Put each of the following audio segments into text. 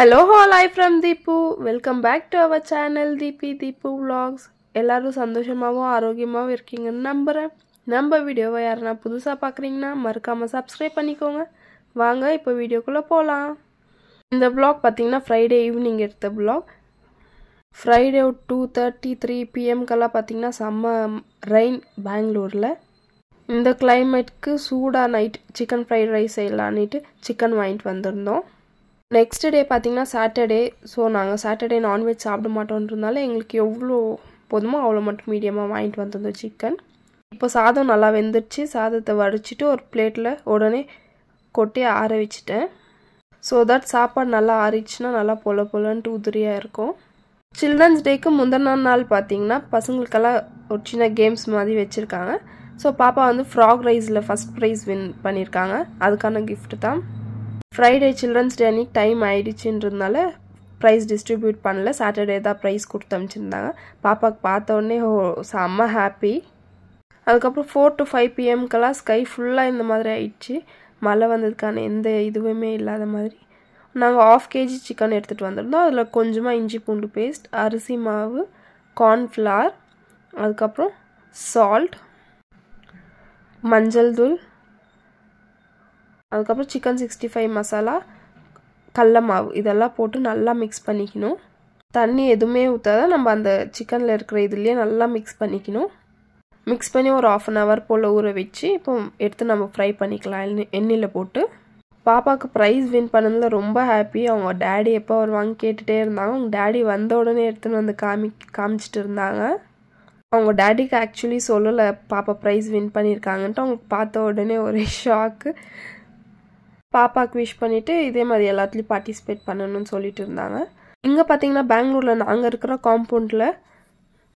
Hello all, I from Deepu. Welcome back to our channel Deepu Vlogs. எல்லாரும் சந்தோஷமாவும் ஆரோக்கியமாவும் இருக்கீங்கன்னு நம்புறேன். நம்ம வீடியோவை யாரனா புதுசா பார்க்கறீங்கன்னா மறக்காம Subscribe பண்ணிக்கோங்க. வாங்க இப்போ வீடியோக்குள்ள போலாம். இந்த vlog பாத்தீங்கன்னா Friday evening எடுத்த vlog. Friday 2:33 pm கெல்லாம் பாத்தீங்கன்னா செம்ம rain பெங்களூர்ல. இந்த கிளைமேட்க்கு சூடா night chicken fried rice செய்யலாம்னுட்டு chicken வாங்கிட்டு வந்திருந்தோம். Next day பாத்தீங்கன்னா Saturday, so நாங்க Saturday non-veg சாப்பிட மாட்டோம்ன்றனால எங்களுக்கு எவ்வளவு போதுமோ அவ்வளவு மட்டும் மீடியமா வாங்கிட்டு வந்தோம் chicken. இப்போ சாதம் நல்லா வெந்துருச்சு. சாதத்தை வடிச்சிட்டு ஒரு பிளேட்ல உடனே கொட்டி ஆற வச்சிட்டேன். so that சாப்பாடு நல்லா ஆறிச்சுனா நல்லா பொலன்னு உதிரியா இருக்கும். Children's Dayக்கு முந்தின நாள் பாத்தீங்கன்னா பசங்களுக்கெல்லாம் ஒரு சின்ன கேம்ஸ் மாதிரி வெச்சிருக்காங்க. so பாப்பா வந்து frog raceல first prize win பண்ணிருக்காங்க. அதுக்கான gift தான். Friday Children's Day அன்னைக்கு டைம் ஆயிடுச்சுன்றதுனால பிரைஸ் டிஸ்ட்ரிபியூட் பண்ணல. சாட்டர்டே தான் பிரைஸ் கொடுத்து அனுப்பிச்சிருந்தாங்க. பாப்பாக்கு பார்த்த உடனே செம்ம ஹாப்பி. அதுக்கப்புறம் 4 to 5 pm கெல்லாம் ஸ்கை ஃபுல்லாக இந்த மாதிரி ஆயிடுச்சு. மழை வந்ததுக்கான எந்த இதுவுமே இல்லாத மாதிரி. நாங்கள் 1/2 kg சிக்கன் எடுத்துகிட்டு வந்திருந்தோம். அதில் கொஞ்சமாக இஞ்சி பூண்டு பேஸ்ட், அரிசி மாவு, கார்ன்ஃப்ளவர், அதுக்கப்புறம் சால்ட், மஞ்சள் தூள், அதுக்கப்புறம் chicken 65 மசாலா, கடலை மாவு இதெல்லாம் போட்டு நல்லா மிக்ஸ் பண்ணிக்கணும். தண்ணி எதுவுமே ஊத்தாத நம்ம அந்த சிக்கன்ல இருக்கிற இதுலயே நல்லா மிக்ஸ் பண்ணிக்கணும். மிக்ஸ் பண்ணி ஒரு 1/2 hour போல ஊற வச்சு இப்போ எடுத்து நம்ம ஃப்ரை பண்ணிக்கலாம் எண்ணெயில போட்டு. பாப்பாக்கு பிரைஸ் வின் பண்ணதுல ரொம்ப ஹாப்பி. அவங்க டாடி எப்போ வருவாங்க கேட்டுட்டே இருந்தாங்க. அவங்க டாடி வந்த உடனே எடுத்துன்னு வந்து காமிச்சிட்டு இருந்தாங்க. அவங்க டாடிக்கு ஆக்சுவலி சொல்லல பாப்பா பிரைஸ் வின் பண்ணிருக்காங்கன்ட்டு. அவங்க பார்த்த உடனே ஒரே ஷாக்கு. பாப்பாக்கு விஷ் பண்ணிட்டு இதே மாதிரி எல்லாத்துலயும் பார்ட்டிசிபேட் பண்ணணும்னு சொல்லிட்டு இருந்தாங்க. இங்க பாத்தீங்கன்னா பெங்களூர்ல நாங்க இருக்கிற காம்பவுண்ட்ல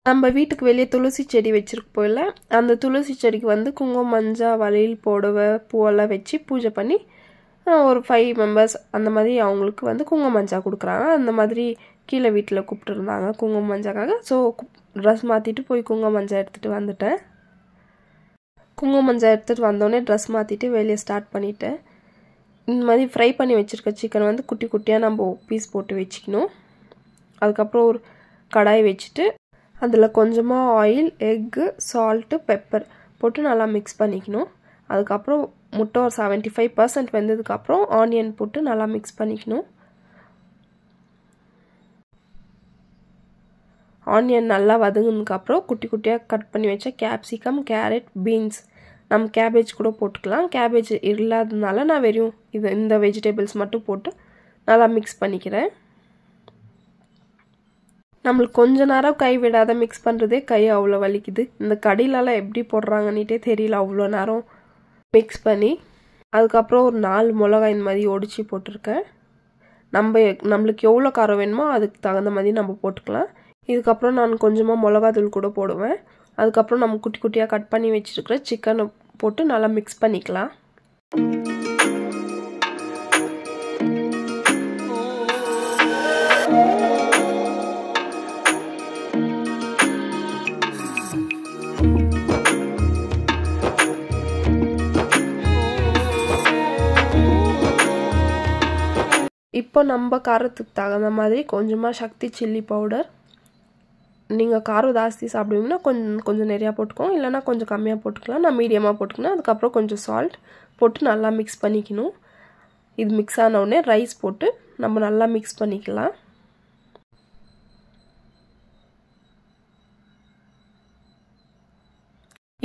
நம்ம வீட்டுக்கு வெளியே துளசி செடி வச்சிருப்போம்ல, அந்த துளசி செடிக்கு வந்து குங்குமம், மஞ்சள், வளையல், புடவை, பூவெல்லாம் வச்சு பூஜை பண்ணி ஒரு 5 members அந்த மாதிரி அவங்களுக்கு வந்து குங்குமம் மஞ்சள் கொடுக்குறாங்க. அந்த மாதிரி கீழே வீட்டில் கூப்பிட்டு இருந்தாங்க குங்குமம் மஞ்சாக்காக. ஸோ ட்ரெஸ் மாற்றிட்டு போய் குங்குமம் மஞ்சள் எடுத்துகிட்டு வந்துட்டேன். குங்குமம் மஞ்சள் எடுத்துகிட்டு வந்தோடனே ட்ரெஸ் மாற்றிட்டு வேலையை ஸ்டார்ட் பண்ணிட்டேன். இந்த மாதிரி ஃப்ரை பண்ணி வச்சுருக்க சிக்கன் வந்து குட்டி குட்டியாக நம்ம பீஸ் போட்டு வச்சுக்கணும். அதுக்கப்புறம் ஒரு கடாய் வச்சுட்டு அதில் கொஞ்சமாக ஆயில், எக்கு, சால்ட்டு, பெப்பர் போட்டு நல்லா மிக்ஸ் பண்ணிக்கணும். அதுக்கப்புறம் முட்டை ஒரு 75% வெந்ததுக்கப்புறம் ஆனியன் போட்டு நல்லா மிக்ஸ் பண்ணிக்கணும். ஆனியன் நல்லா வதங்கினதுக்கப்புறம் குட்டி குட்டியாக கட் பண்ணி வச்ச கேப்சிகம், கேரட், பீன்ஸ், நம்ம கேபேஜ் கூட போட்டுக்கலாம். கேபேஜ் இல்லாததுனால நான் வெறும் இந்த வெஜிடபிள்ஸ் மட்டும் போட்டு நல்லா மிக்ஸ் பண்ணிக்கிறேன். நம்மளுக்கு கொஞ்ச நேரம் கை விடாத மிக்ஸ் பண்ணுறதே கை அவ்வளோ வலிக்குது. இந்த கடையிலலாம் எப்படி போடுறாங்கன்னுட்டே தெரியல. அவ்வளோ நேரம் மிக்ஸ் பண்ணி அதுக்கப்புறம் ஒரு 4 மிளகாய் இந்த மாதிரி ஒடிச்சு போட்டிருக்கேன். நம்மளுக்கு எவ்வளோ காரம் வேணுமோ அதுக்கு தகுந்த மாதிரி நம்ம போட்டுக்கலாம். இதுக்கப்புறம் நான் கொஞ்சமாக மிளகாத்தூள் கூட போடுவேன். அதுக்கப்புறம் நம்ம குட்டி குட்டியாக கட் பண்ணி வச்சுருக்கிற சிக்கனை போட்டு நல்லா மிக்ஸ் பண்ணிக்கலாம். இப்போ நம்ம காரத்துக்கு தகுந்த மாதிரி கொஞ்சமாக சக்தி சில்லி பவுடர், நீங்கள் காரம் ஜாஸ்தி சாப்பிடுவீங்கன்னா கொஞ்சம் நிறையா போட்டுக்கோங்க, இல்லைனா கொஞ்சம் கம்மியாக போட்டுக்கலாம். நான் மீடியமாக போட்டுக்கணும். அதுக்கப்புறம் கொஞ்சம் சால்ட் போட்டு நல்லா மிக்ஸ் பண்ணிக்கணும். இது மிக்ஸ் ஆன உடனே ரைஸ் போட்டு நம்ம நல்லா மிக்ஸ் பண்ணிக்கலாம்.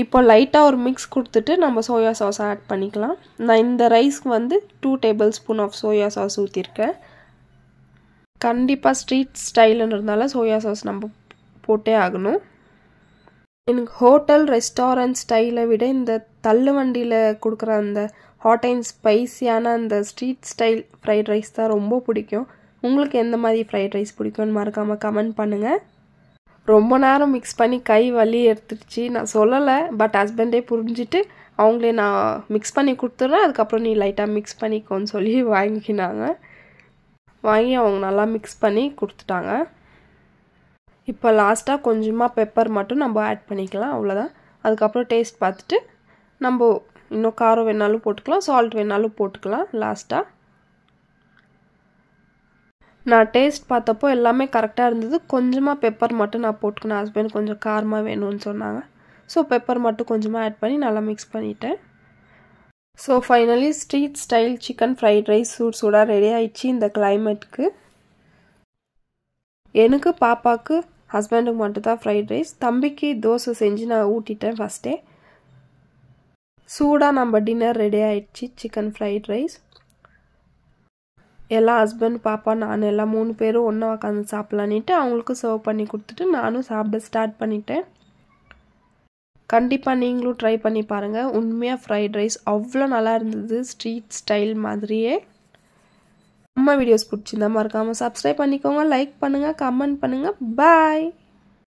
இப்போ லைட்டாக ஒரு மிக்ஸ் கொடுத்துட்டு நம்ம சோயா சாஸ் ஆட் பண்ணிக்கலாம். நான் இந்த ரைஸ்க்கு வந்து 2 tablespoon ஆஃப் சோயா சாஸ் ஊற்றிருக்கேன். கண்டிப்பாக ஸ்ட்ரீட் ஸ்டைலுன்றதுனால சோயா சாஸ் நம்ம போட்டே ஆகணும். எனக்கு ஹோட்டல் ரெஸ்டாரண்ட் ஸ்டைலை விட இந்த தள்ளு வண்டியில் கொடுக்குற அந்த ஹாட் அண்ட் ஸ்பைஸியான அந்த ஸ்ட்ரீட் ஸ்டைல் ஃப்ரைட் ரைஸ் தான் ரொம்ப பிடிக்கும். உங்களுக்கு எந்த மாதிரி ஃப்ரைட் ரைஸ் பிடிக்கும்னு மறக்காமல் கமெண்ட் பண்ணுங்கள். ரொம்ப நேரம் மிக்ஸ் பண்ணி கை வலி எடுத்துடுச்சு. நான் சொல்லலை, பட் ஹஸ்பண்டே புரிஞ்சுட்டு அவங்களே நான் மிக்ஸ் பண்ணி கொடுத்துட்றேன், அதுக்கப்புறம் நீ லைட்டாக மிக்ஸ் பண்ணிக்கோன்னு சொல்லி வாங்கி அவங்க நல்லா மிக்ஸ் பண்ணி கொடுத்துட்டாங்க. இப்போ லாஸ்ட்டாக கொஞ்சமாக பெப்பர் மட்டும் நம்ம ஆட் பண்ணிக்கலாம், அவ்வளோதான். அதுக்கப்புறம் டேஸ்ட் பார்த்துட்டு நம்ம இன்னும் காரம் வேணாலும் போட்டுக்கலாம், சால்ட் வேணாலும் போட்டுக்கலாம் லாஸ்ட்டாக. நான் டேஸ்ட் பார்த்தப்போ எல்லாமே கரெக்டாக இருந்தது. கொஞ்சமாக பெப்பர் மட்டும் நான் போட்டுக்கினேன். ஹஸ்பண்ட் கொஞ்சம் காரமாக வேணும்னு சொன்னாங்க. ஸோ பெப்பர் மட்டும் கொஞ்சமாக ஆட் பண்ணி நல்லா மிக்ஸ் பண்ணிட்டேன். So finally street style chicken fried rice சூடாக ரெடி ஆயிடுச்சு இந்த கிளைமேட்டுக்கு. எனக்கு பாப்பாவுக்கு ஹஸ்பண்டுக்கு மட்டும்தான் ஃப்ரைட் ரைஸ். தம்பிக்கு தோசை செஞ்சு நான் ஊட்டிட்டேன் ஃபஸ்ட்டே. சூடாக நம்ம டின்னர் ரெடி ஆயிடுச்சு. சிக்கன் ஃப்ரைட் ரைஸ் எல்லாம் ஹஸ்பண்ட் பாப்பா நான் எல்லாம் 3 பேரும் ஒன்றா உட்காந்து சாப்பிட்லான்ட்டு அவங்களுக்கு சர்வ் பண்ணி கொடுத்துட்டு நானும் சாப்பிட ஸ்டார்ட் பண்ணிட்டேன். கண்டிப்பாக நீங்களும் ட்ரை பண்ணி பாருங்கள். உண்மையாக ஃப்ரைட் ரைஸ் அவ்வளோ நல்லா இருந்தது, ஸ்ட்ரீட் ஸ்டைல் மாதிரியே. நம்ம வீடியோஸ் பிடிச்சிருந்தா மறக்காமல் சப்ஸ்கிரைப் பண்ணிக்கோங்க, லைக் பண்ணுங்கள், கமெண்ட் பண்ணுங்கள். பாய்.